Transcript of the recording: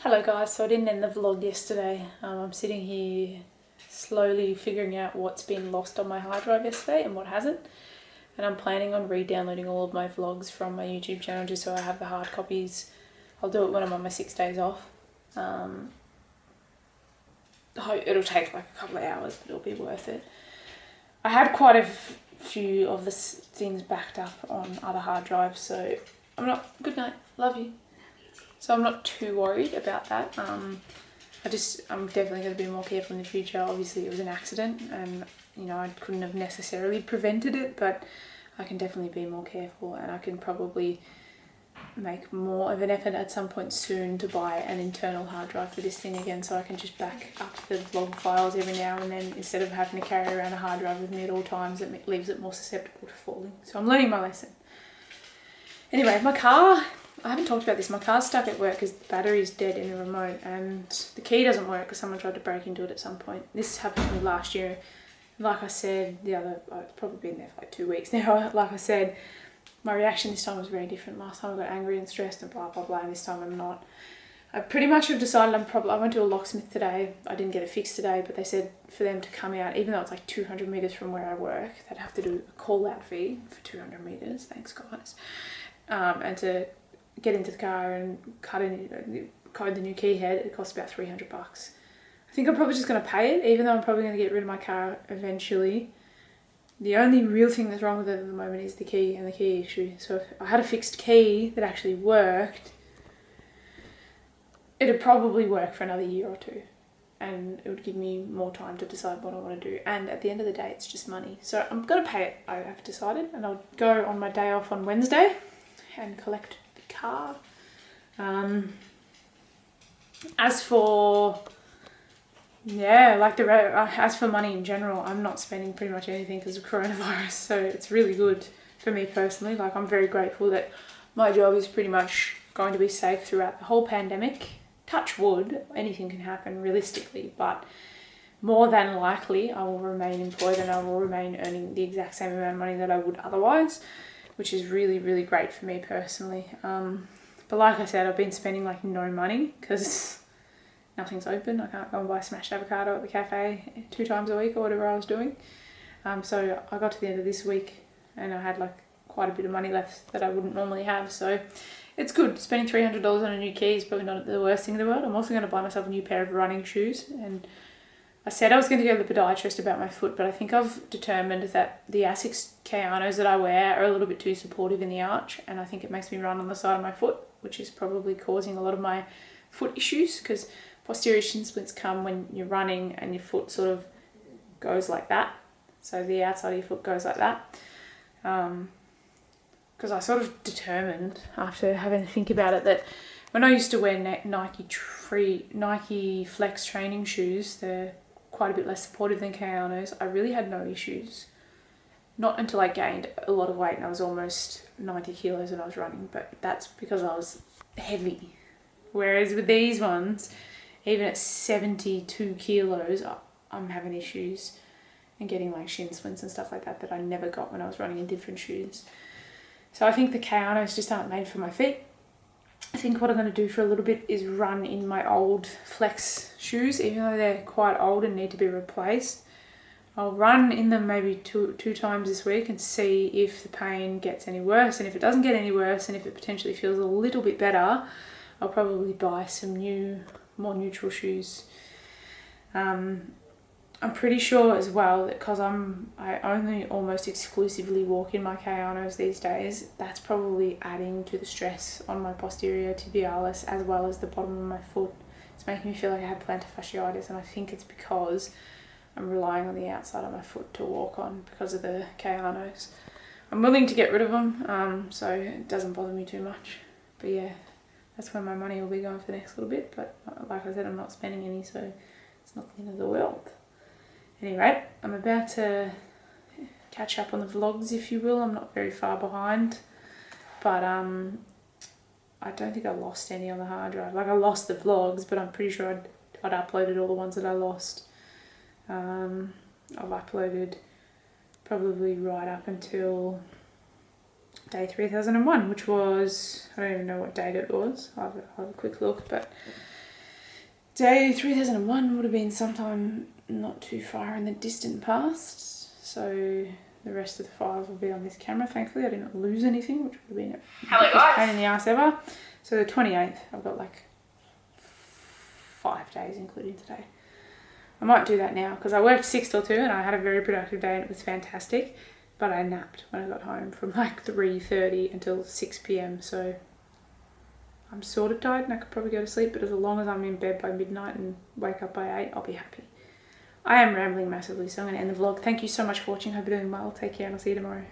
Hello guys, so I didn't end the vlog yesterday. I'm sitting here slowly figuring out what's been lost on my hard drive yesterday and what hasn't. And I'm planning on re-downloading all of my vlogs from my YouTube channel just so I have the hard copies. I'll do it when I'm on my 6 days off. It'll take like a couple of hours, but it'll be worth it. I had quite a few of the things backed up on other hard drives, so I'm not... Good night, love you. So I'm not too worried about that. I'm definitely going to be more careful in the future. Obviously it was an accident and you know I couldn't have necessarily prevented it, but I can definitely be more careful, and I can probably make more of an effort at some point soon to buy an internal hard drive for this thing again, so I can just back up the vlog files every now and then instead of having to carry around a hard drive with me at all times. It leaves it more susceptible to falling. So I'm learning my lesson. Anyway, my car, I haven't talked about this. My car's stuck at work because the battery's dead in the remote and the key doesn't work because someone tried to break into it at some point. This happened to me last year. Like I said, it's probably been there for like 2 weeks now. Like I said, my reaction this time was very different. Last time I got angry and stressed and blah, blah, blah, and this time I'm not. I pretty much have decided I went to a locksmith today. I didn't get it fixed today, but they said for them to come out, even though it's like 200 metres from where I work, they'd have to do a call out fee for 200 metres. Thanks, guys. And to get into the car and code the new key head, it costs about 300 bucks. I think I'm probably just going to pay it, even though I'm probably going to get rid of my car eventually. The only real thing that's wrong with it at the moment is the key and the key issue. So if I had a fixed key that actually worked, it'd probably work for another year or two. And it would give me more time to decide what I want to do. And at the end of the day, it's just money. So I'm going to pay it, I have decided. And I'll go on my day off on Wednesday and collect the car. As for money in general, I'm not spending pretty much anything because of coronavirus, so it's really good for me personally. Like, I'm very grateful that my job is pretty much going to be safe throughout the whole pandemic. Touch wood, anything can happen realistically, but more than likely I will remain employed and I will remain earning the exact same amount of money that I would otherwise, which is really, really great for me personally. But like I said, I've been spending like no money because nothing's open. I can't go and buy smashed avocado at the cafe 2 times a week or whatever I was doing. So I got to the end of this week and I had like quite a bit of money left that I wouldn't normally have. So it's good. Spending $300 on a new key is probably not the worst thing in the world. I'm also going to buy myself a new pair of running shoes, and I said I was going to go to the podiatrist about my foot, but I think I've determined that the Asics Kayanos that I wear are a little bit too supportive in the arch, and I think it makes me run on the side of my foot, which is probably causing a lot of my foot issues, because posterior shin splints come when you're running and your foot sort of goes like that. So the outside of your foot goes like that. Because I sort of determined, after having to think about it, that when I used to wear Nike Flex training shoes, they're quite a bit less supportive than Kayanos, I really had no issues. Not until I gained a lot of weight and I was almost 90 kilos and I was running, but that's because I was heavy. Whereas with these ones, even at 72 kilos, I'm having issues and getting like shin splints and stuff like that that I never got when I was running in different shoes. So I think the Kayanos just aren't made for my feet. I think what I'm going to do for a little bit is run in my old Flex shoes, even though they're quite old and need to be replaced. I'll run in them maybe two times this week and see if the pain gets any worse. And if it doesn't get any worse and if it potentially feels a little bit better, I'll probably buy some new, more neutral shoes. I'm pretty sure as well that because I only almost exclusively walk in my Kayanos these days, that's probably adding to the stress on my posterior tibialis as well as the bottom of my foot. It's making me feel like I have plantar fasciitis, and I think it's because I'm relying on the outside of my foot to walk on because of the Kayanos. I'm willing to get rid of them, so it doesn't bother me too much. But yeah, that's where my money will be going for the next little bit. But like I said, I'm not spending any, so it's not the end of the world. Anyway, I'm about to catch up on the vlogs, if you will. I'm not very far behind, but I don't think I lost any on the hard drive. Like, I lost the vlogs, but I'm pretty sure I'd uploaded all the ones that I lost. I've uploaded probably right up until day 3001, which was, I don't even know what date it was. I'll have a quick look, but Day 3001 would have been sometime not too far in the distant past. So the rest of the files will be on this camera. Thankfully I didn't lose anything, which would have been a pain in the ass ever. So the 28th, I've got like 5 days including today. I might do that now because I worked 6 till 2 and I had a very productive day and it was fantastic. But I napped when I got home from like 3:30 until 6 p.m. So I'm sort of tired and I could probably go to sleep, but as long as I'm in bed by midnight and wake up by 8, I'll be happy. I am rambling massively, so I'm going to end the vlog. Thank you so much for watching. Hope you're doing well. Take care and I'll see you tomorrow.